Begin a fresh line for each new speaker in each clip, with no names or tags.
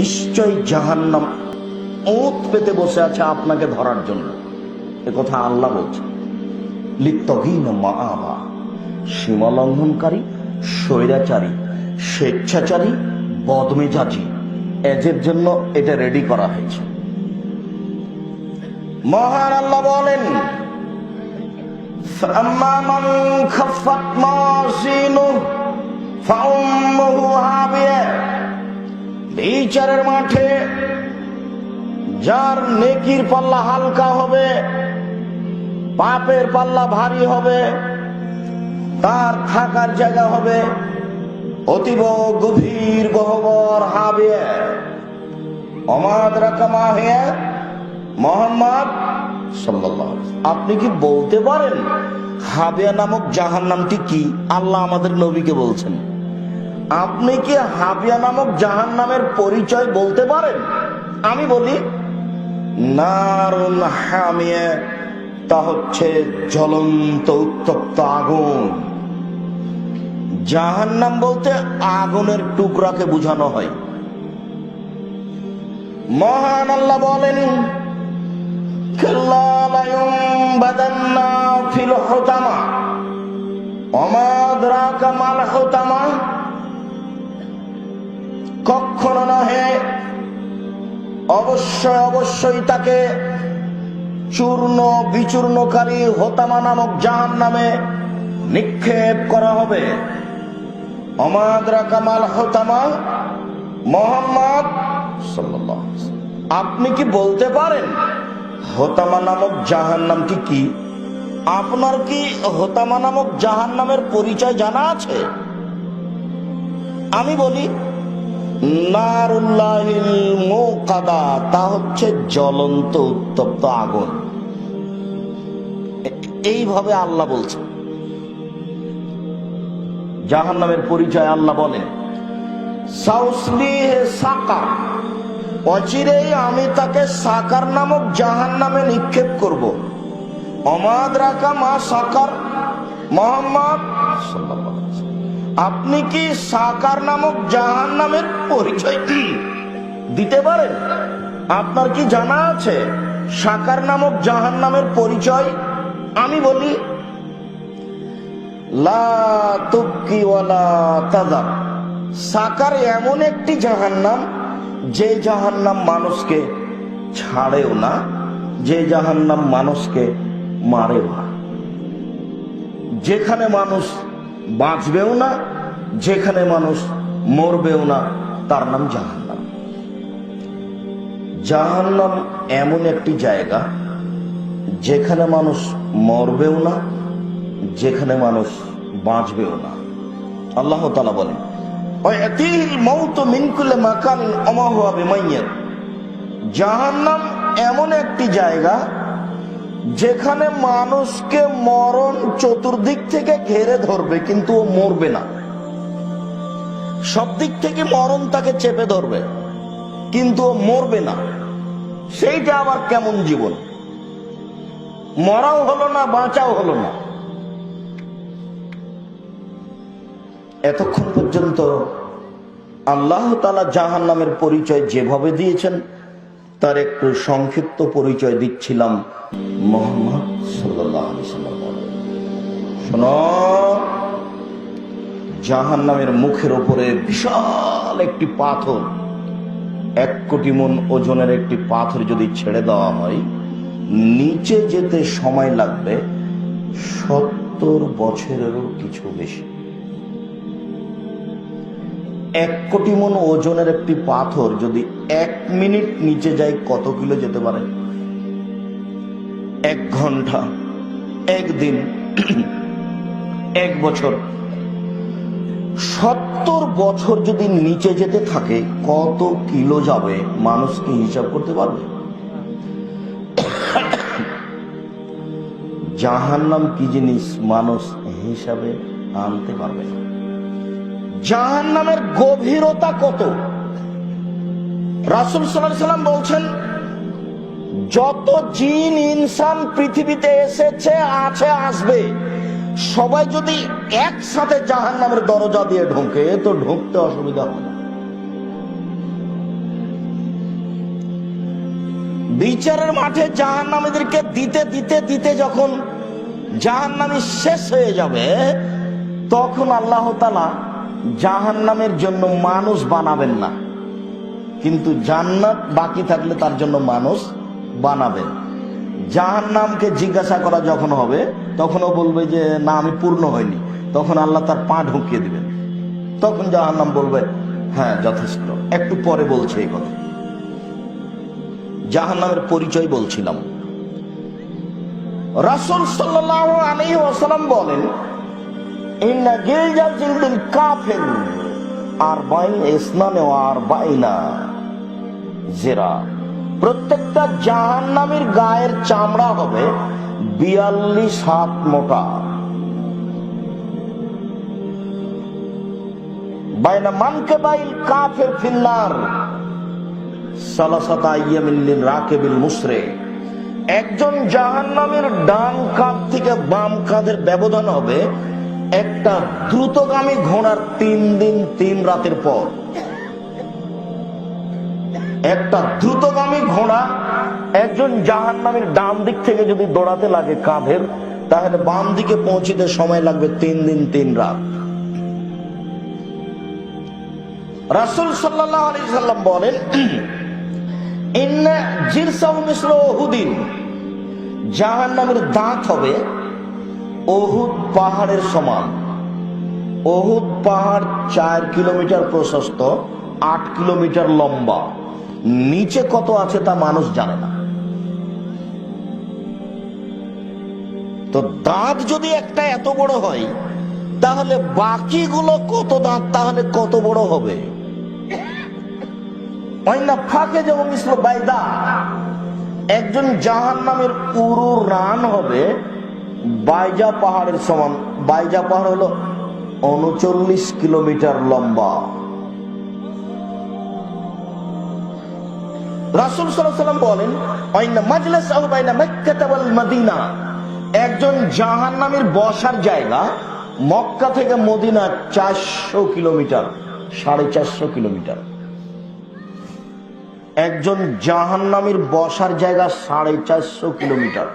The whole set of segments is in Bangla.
নিশ্চয় জাহান্নাম ওত পেতে বসে আছে আপনাকে ধরার জন্য। এ কথা আল্লাহ বলছে। লিত্তাগীনা মাআবা, সীমা লঙ্ঘনকারী, স্বৈরাচারী, স্বেচ্ছাচারী, বদমেজাজি, এদের জন্য এটা রেডি করা হয়েছে। মহান আল্লাহ বলেন, ফাম্মা মান খাফফাত মাওয়াজিনুহু ফাউম্মুহু হাবিয়া। বিচারের মাঠে যার নেকির পাল্লা হালকা হবে, পাপের পাল্লা ভারী হবে, তার থাকার জায়গা হবে অতীব গভীর গহ্বর হাবিয়া। অমাদরাকা মা হিয়া, মুহাম্মদ সাল্লাল্লাহু আলাইহি ওয়াসাল্লাম, আপনি কি বলতে পারেন হাবিয়া নামক জাহান্নামটি কি? আল্লাহ আমাদের নবীকে বলছেন। আপনি কি হাবিয়া নামক জাহান্নামের পরিচয় বলতে পারেন? আমি বলি, নারুন হামিয়া, তা হচ্ছে জ্বলন্ত উত্তপ্ত আগুন। জাহান্নাম বলতে আগুনের টুকরাকে বোঝানো হয়। মহান আল্লাহ বলেন, কাল্লা লা ইউনবাদান্না ফিল হুতামা। ওমা আদরাকা মাল হুতামা। কখনো নহে, অবশ্যই অবশ্যই তাকে চূর্ণ বিচূর্ণকারী হোতামা নামক জাহান্নামে নিক্ষেপ করা হবে। ওমা আদরাকা মাল হুতামা। মুহাম্মদ সাল্লাল্লাহু আলাইহি ওয়াসাল্লাম, আপনি কি বলতে পারেন হোতামা নামক জাহান্নামটি কি? আপনার কি হোতামা নামক জাহান্নামের পরিচয় জানা আছে? আমি বলি, নারুল্লাহিল মুকাদা, তা হচ্ছে জ্বলন্ত উত্তপ্ত আগুন। এইভাবে আল্লাহ বলছে। জাহান্নামের পরিচয় আল্লাহ বলেন, সাউসলিহে সাকার, অচিরেই আমি তাকে সাকার নামক জাহান্নামে নিক্ষেপ করব। অমাদরাকা মা সাকার। মুহাম্মদ সাল্লাল্লাহু আলাইহি ওয়াসাল্লাম, আপনি কি সাকার নামক জাহান্নামের পরিচয় দিতে পারেন? আপনার কি জানা আছে সাকার নামক জাহান্নামের পরিচয়? আমি বলি, লা তুবকি ওয়ালা তাযার। সাকার এমন একটি জাহান্নাম, যে জাহান্নাম মানুষকে ছাড়েও না, যে জাহান্নাম মানুষকে মারেও না, যেখানে মানুষ বাঁচবেও না, যেখানে মানুষ মরবেও না, তার নাম জাহান্নাম। জাহান্নাম এমন একটি জায়গা যেখানে মানুষ মরবেও না, যেখানে মানুষ বাঁচবেও না। আল্লাহ তাআলা বলেন, ওয়াতিল মাউতু মিন কুল্লি মাকানিন ওমা হুয়া বিমাইয়্যিত। জাহান্নাম এমন একটি জায়গা যেখানে মানুষকে মরণ চতুর্দিক থেকে ঘেরে ধরবে, কিন্তু ও মরবে না। সব দিক থেকে মরণ তাকে চেপে ধরবে, কিন্তু ও মরবে না। সেইটা আবার কেমন জীবন? মরাও হলো না, বাঁচাও হলো না। এতক্ষণ পর্যন্ত আল্লাহ তাআলা জাহান্নামের পরিচয় যেভাবে দিয়েছেন, তার একটু সংক্ষিপ্ত পরিচয় দিচ্ছিলাম। মুহাম্মদ সাল্লাল্লাহু আলাইহি ওয়াসাল্লাম বলেন, শোনো, জাহান্নামের মুখের উপরে বিশাল একটি পাথর, 1 কোটি মণ ওজনের একটি পাথর যদি ছেড়ে দেওয়া হয়, নিচে যেতে সময় লাগবে 70 বছরেরও কিছু বেশি। 1 কোটি মণ ওজনের একটি পাথর যদি 1 মিনিট নিচে যায়, কত কিলো যেতে পারে? 1 ঘন্টা, 1 দিন, 1 বছর। 70 বছর যদি নিচে যেতে থাকে, কত কিলো যাবে মানুষ কি হিসাব করতে পারবে? জাহান্নাম কি জিনিস মানুষ হিসাবে আনতে পারবে না। জাহান্নামের গভীরতা কত? রাসূল সাল্লাল্লাহু আলাইহি ওয়াসাল্লাম বলছেন, যত জিন ইনসান পৃথিবীতে এসেছে, আছে, আসবে, সবাই যদি একসাথে জাহান্নামের দরজা দিয়ে ঢোকে, তো ঢুকতে অসুবিধা হবে না। বিচারের মাঠে জাহান্নামীদেরকে দিতে দিতে দিতে যখন জাহান্নামী শেষ হয়ে যাবে, তখন আল্লাহ তাআলা জাহান্নামের জন্য মানুষ বানাবেন না, কিন্তু জান্নাত বাকি থাকলে তার জন্য মানুষ বানাবেন। জাহান্নামকে জিজ্ঞাসা করা যখন হবে, তখনও বলবে যে না, আমি পূর্ণ হইনি। তখন আল্লাহ তার পা ঢুকিয়ে দিবেন, তখন জাহান্নাম বলবে হ্যাঁ যথেষ্ট। একটু পরে বলছে এই কথা। জাহান্নামের পরিচয় বলছিলাম। রাসূল সাল্লাল্লাহু আলাইহি ওয়াসাল্লাম বলেন, ইন্না গিলজা জিলদিল কাফির আরবাইন ইসনানে ওয়া আরবাইনা জিরা। প্রত্যেকটা জাহান্নামীর গায়ের চামড়া হবে 42 হাত মোটা। বাইনা মানকাবাইল কাফির ফিন্নার সালাসাতা আইয়ামিন লিরাকিবিল মুসরি। একজন জাহান্নামীর ডান কাঁধ থেকে বাম কাঁধের ব্যবধান হবে একটা দ্রুতগামী ঘোড়ার 3 দিন 3 রাতের পর। একটা দ্রুতগামী ঘোড়া একজন জাহান্নামীর ডান দিক থেকে যদি দৌড়াতে লাগে কাঁধের, তাহলে বাম দিকে পৌঁছতে সময় লাগবে 3 দিন 3 রাত। রাসূল সাল্লাল্লাহু আলাইহি সাল্লাম বলেন, ইন্না জিরসাহু মিসলু উহুদিন। জাহান্নামের দাঁত হবে উহুদ পাহাড়ের সমান। উহুদ পাহাড় 4 কিলোমিটার প্রশস্ত, 8 কিলোমিটার লম্বা। নিচে কত আছে তা মানুষ জানে না। তো দাঁত যদি একটা এত বড় হয়, তাহলে বাকিগুলো কত দাঁত, তাহলে কত বড় হবে? ফাঁকে যেমন মিসলু বাইদা। একজন জাহান্নামের পুরো রান হবে বাইজা পাহাড়ের সমান। বাইজা পাহাড় হলো 39 কিলোমিটার লম্বা। রাসূল সাল্লাল্লাহু আলাইহি ওয়াসাল্লাম বলেন, আইনা মাজলিসুহু বাইনা মক্কা ওয়াল মদিনা। একজন জাহান্নামীর বসার জায়গা মক্কা থেকে মদিনা 400 কিলোমিটার, 450 কিলোমিটার। একজন জাহান্নামীর বসার জায়গা 450 কিলোমিটার।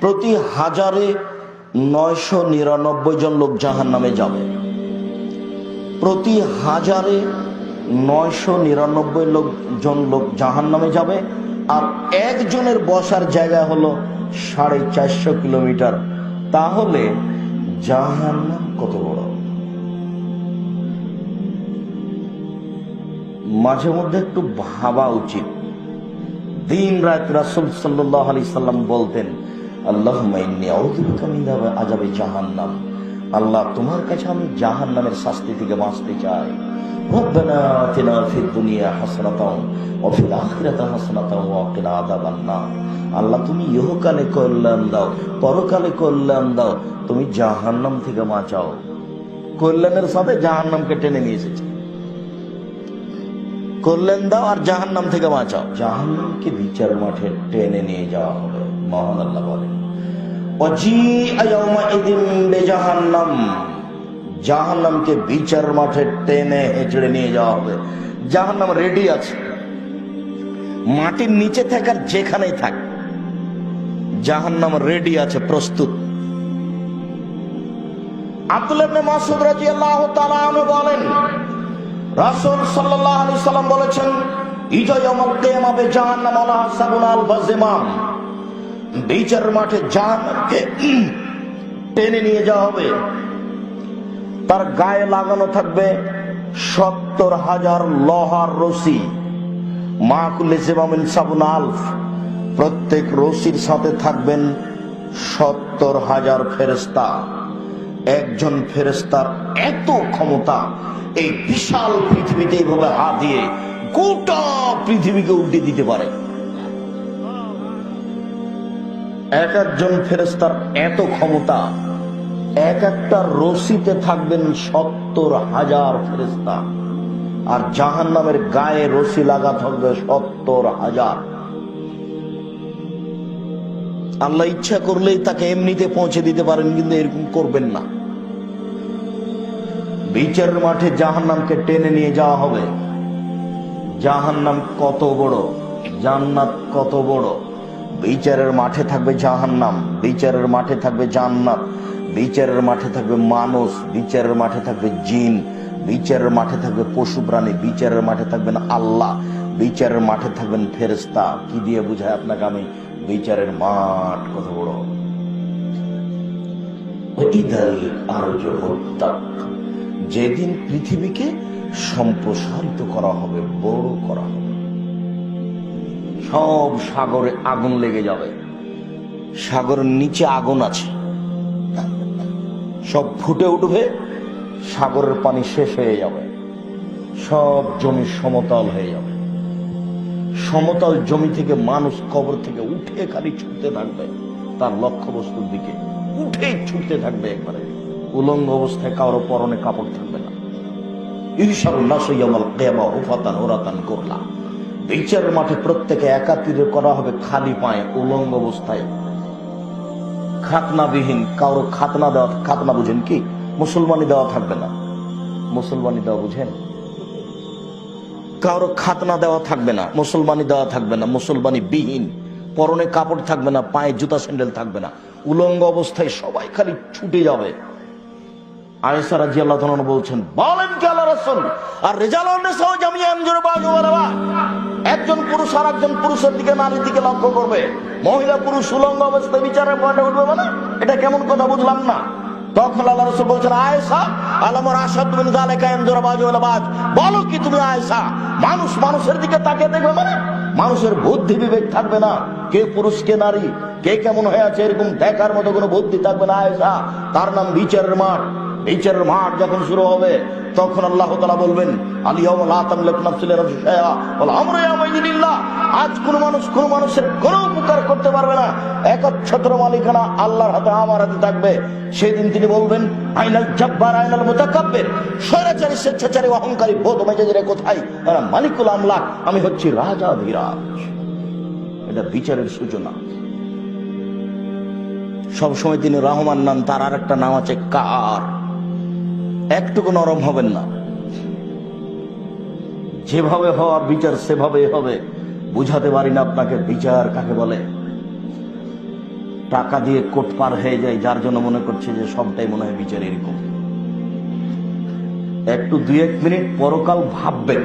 প্রতি হাজারে 999 জন লোক জাহান্নামে যাবে। প্রতি হাজারে 999 জন লোক জাহান্নামে যাবে। আর একজনের বসার জায়গা হলো 450 কিলোমিটার। তাহলে জাহান্নাম কত বড়? মাঝে মধ্যে একটু ভাবা উচিত। দিন রাত রাসূল সাল্লাল্লাহু আলাইহি সাল্লাম বলতেন, আল্লাহুম্মা ইন্নী আউযু বিকা মিন আযাবি জাহান্নাম। আল্লাহ, তোমার কাছে আমি জাহান্নামের শাস্তি থেকে বাঁচতে চাই। রব্বানা আতিনা ফিদ দুনিয়া হাসানাতাও ওয়া ফিল আখিরাতি হাসানাতাও ওয়া কিনা আযাবান নার। আল্লাহ, তুমি ইহকালে কল্যাণ দাও, পরকালে কল্যাণ দাও, তুমি জাহান্নাম থেকে বাঁচাও। কল্যাণের সাথে জাহান্নামকে টেনে নিয়ে এসেছে। কল্যাণ দাও আর জাহান্নাম থেকে বাঁচাও। জাহান্নামকে বিচার মাঠে টেনে নিয়ে যাওয়া হবে। মহান আল্লাহ বলেন, ওয়াজিআ ইয়াউমাইযিন বিজাহান্নাম। জাহান্নামকে বিচার মাঠে টেনে হেঁচড়ে নিয়ে যাওয়া হবে। জাহান্নাম রেডি আছে, মাটির নিচে থাকার যেখানেই থাক, জাহান্নাম রেডি আছে, প্রস্তুত। আব্দুল্লাহ ইবনে মাসউদ রাদিয়াল্লাহু তাআলা আনহু বলেন, রাসূল সাল্লাল্লাহু আলাইহি সাল্লাম বলেছেন, ইজা ইয়াউমুল কিয়ামা বিজাহান্নাম আলা সাবুনা আল বাজিমাম। বিচার মাঠে জাহান্নামকে টেনে নিয়ে যাওয়া হবে। তার গায়ে লাগানো থাকবে 70,000 লোহার রশি। মা কুল্লি জিমামিন সাবুনা আলফ। প্রত্যেক রশির সাথে থাকবেন 70,000 ফেরেশতা। একজন ফেরেশতার এত ক্ষমতা, এই বিশাল পৃথিবীতে এইভাবে হাত দিয়ে গোটা পৃথিবীকে উল্টে দিতে পারে। এক একজন ফেরেশতার এত ক্ষমতা, এক একটা রশিতে থাকবেন 70,000 ফেরেশতা। আর জাহান্নামের গায়ে রশি লাগা থাকবে 70,000। আল্লাহ ইচ্ছা করলেই তাকে এমনিতে পৌঁছে দিতে পারেন, কিন্তু এরকম করবেন না। বিচারের মাঠে জাহান্নামকে টেনে নিয়ে যাওয়া হবে। জাহান্নাম কত বড় জান্নাত কত বড়, বিচারের মাঠে থাকবে জাহান্নাম, বিচারের মাঠে থাকবে জান্নাত, বিচারের মাঠে থাকবে মানুষ, বিচারের মাঠে থাকবে জিন, বিচারের মাঠে থাকবে পশু প্রাণী, বিচারের মাঠে থাকবেন আল্লাহ, বিচারের মাঠে থাকবেন ফেরেশতা। কি দিয়ে বুঝায় আপনাকে আমি বিচারের মাঠ কত বড়। যেদিন পৃথিবীকে সম্প্রসারিত করা হবে, বড় করা হবে, সব সাগরে আগুন লেগে যাবে, সাগরের নিচে আগুন আছে, সব ফুটে উঠবে, সাগরের পানি শেষ হয়ে যাবে, সব জমি সমতল হয়ে যাবে। সমতল জমি থেকে মানুষ কবর থেকে উঠে খালি ছুটতে থাকবে তার লক্ষ্যবস্তুর দিকে, উঠেই ছুটতে থাকবে একবারে, উলঙ্গ অবস্থায় কারো পরনে কাপড় থাকবে না। বিচারের মাঠে প্রত্যেকে একাত্রিত করা হবে খালি পায়ে, উলঙ্গ অবস্থায়, খাতনাবিহীন, কারো খাতনা দেওয়া, খাতনা বুঝেন কি? মুসলমানি দেওয়া থাকবে না, মুসলমানি দেওয়া বুঝেন? কারো খাতনা দেওয়া থাকবে না, মুসলমানি দেওয়া থাকবে না, মুসলমানি বিহীন, পরনে কাপড় থাকবে না, পায়ে জুতা স্যান্ডেল থাকবে না, উলঙ্গ অবস্থায় সবাই খালি ছুটে যাবে। আয়েশা রাদিয়াল্লাহু তাআলা বলছেন, বলেন কি আল্লাহর রাসূল, আর রিজালুন নিসাউ জামিআন জুরবাজু ওয়ালাবা, একজন পুরুষ আর একজন পুরুষের দিকে, নারীর দিকে লক্ষ্য করবে, মহিলা পুরুষ উলঙ্গ অবস্থায় বিচারের পয়েন্টে উঠবে, মানে এটা কেমন কথা বুঝলাম না। তখন আল্লাহ রাসূল বলছেন, আয়েশা আলামুর আশাদ মিন যালিকা ইয়ানজুরবাজু ওয়ালাবা, বলো কি তুমি আয়েশা, মানুষ মানুষের দিকে তাকিয়ে দেখবে, মানে মানুষের বুদ্ধি বিবেক থাকবে না, কে পুরুষ কে নারী, কে কেমন হয়ে আছে এরকম দেখার মতো কোনো বুদ্ধি থাকবে না আয়েশা। তার নাম বিচারের মাঠ। বিচারের মাঠ যখন শুরু হবে তখন আল্লাহ তাআলা বলবেন, আল-ইয়াওমা লা তামলিকু নাফসুন লিনাফসিন শাইআ ওয়াল আমরু ইয়াওমাইযিন লিল্লাহ, আজ কোন মানুষ কোন মানুষের কোনো উপকার করতে পারবে না, একচ্ছত্র মালিকানা আল্লাহর হাতে, আমার হাতে থাকবে। সেদিন তিনি বলবেন, আইনাল জাব্বার আইনাল মুতাকাব্বির, স্বৈরাচারী স্বেচ্ছাচারী অহংকারী বদমেজাজিরা কোথায়? মালিকুল আমলাক, আমি হচ্ছি রাজাধিরাজ। এটা বিচারের সূচনা। সবসময় তিনি রহমান নাম, তার আর একটা নাম আছে কার। একটুকু নরম হবেন না, যেভাবে হওয়ার বিচার সেভাবে হবে। বুঝাতে পারি না আপনাকে বিচার কাকে বলে। টাকা দিয়ে কোট পার হয়ে যায়, যার জন্য মনে করছে যে সবটাই মনে হয় বিচার এরকম। একটু 2-1 মিনিট পরকাল ভাববেন।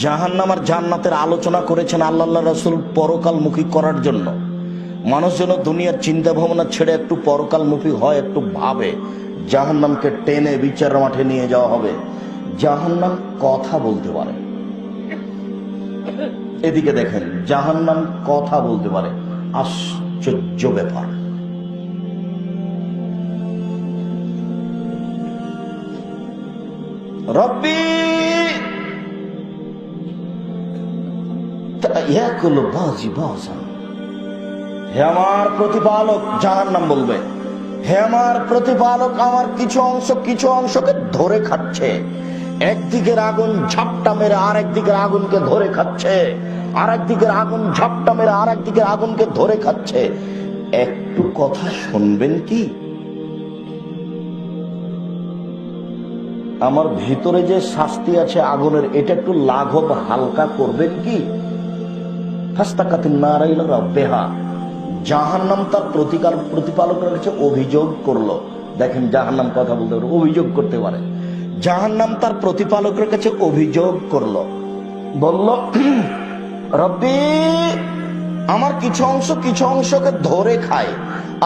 জাহান্নাম আর জান্নাতের আলোচনা করেছেন আল্লাহ রাসূল পরকালমুখী করার জন্য। মানুষ যেন দুনিয়ার চিন্তা ভাবনা ছেড়ে একটু পরকালমুখী হয়, একটু ভাবে। জাহান্নামকে টেনে বিচারের মাঠে নিয়ে যাওয়া হবে। জাহান্নাম কথা বলতে পারে, এদিকে দেখেন, জাহান্নাম কথা বলতে পারে, আশ্চর্য ব্যাপার। রব্বি ইয়াকুলু বাজি বাজান, হে আমার প্রতিপালক, জাহান্নাম বলবে, হে আমার প্রতিপালক, আমার কিছু অংশকে ধরে খাচ্ছে। একদিকের আগুন ঝাপটা মেরে আর একদিকের আগুনকে ধরে খাচ্ছে, আর একদিকের আগুন ঝাপটা মেরে আর একদিকের আগুনকে ধরে খাচ্ছে। একটু কথা শুনবেন কি? আমার ভিতরে যে শাস্তি আছে আগুনের, এটা একটু লাঘব হালকা করবেন কি? ফাস্তাকাতিন নারাইলা রাব্বিহা, জাহান্নাম তার প্রতিপালকের কাছে অভিযোগ করলো। দেখেন, জাহান্নাম কথা বলতে পারে, অভিযোগ করতে পারে। জাহান্নাম তার প্রতিপালকের কাছে অভিযোগ করলো, বলল, রব্বি, আমার কিছু অংশকে ধরে খায়,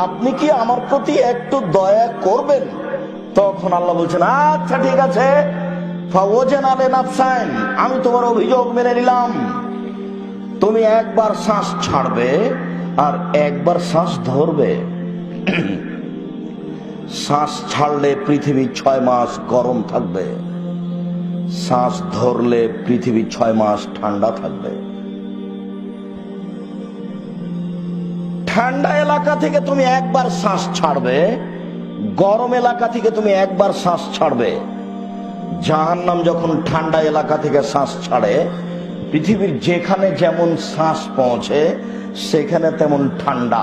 আপনি কি আমার প্রতি একটু দয়া করবেন? তখন আল্লাহ বলছেন, আচ্ছা ঠিক আছে, ফাওয়াজানা লিনাফসাইন, আমি তোমার অভিযোগ মেনে নিলাম। তুমি একবার শ্বাস ছাড়বে আর একবার শ্বাস ধরবে। শ্বাস ছাড়লে পৃথিবী 6 মাস গরম থাকবে, শ্বাস ধরলে পৃথিবী 6 মাস ঠান্ডা থাকবে। ঠান্ডা এলাকা থেকে তুমি একবার শ্বাস ছাড়বে, গরম এলাকা থেকে তুমি একবার শ্বাস ছাড়বে। জাহান্নাম যখন ঠান্ডা এলাকা থেকে শ্বাস ছাড়ে, পৃথিবীর যেখানে যেমন শ্বাস পৌঁছে সেখানে তেমন ঠান্ডা,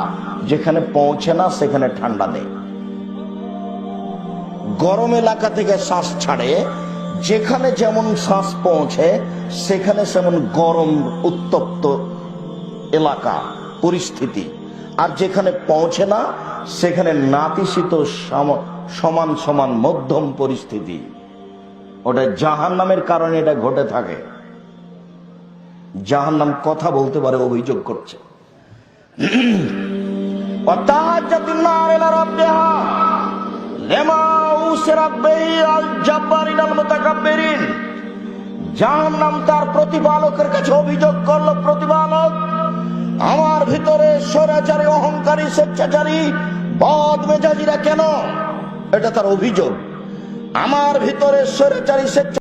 যেখানে পৌঁছে না সেখানে ঠান্ডা নেই। গরম এলাকা থেকে শ্বাস ছাড়ে, যেখানে যেমন শ্বাস পৌঁছে সেখানে সেমন গরম উত্তপ্ত এলাকা পরিস্থিতি, আর যেখানে পৌঁছে না সেখানে নাতিশীত সমান সমান মধ্যম পরিস্থিতি। ওটা জাহান্নামের কারণে এটা ঘটে থাকে। জাহান্নাম কথা বলতে পারে, অভিযোগ করছে। জাহান্নাম তার প্রতিপালকের কাছে অভিযোগ করলো, প্রতিপালক আমার ভিতরে স্বৈরাচারী, অহংকারী, স্বেচ্ছাচারী, বদমেজাজিরা কেন? এটা তার অভিযোগ। আমার ভিতরে স্বৈরাচারী, স্বেচ্ছা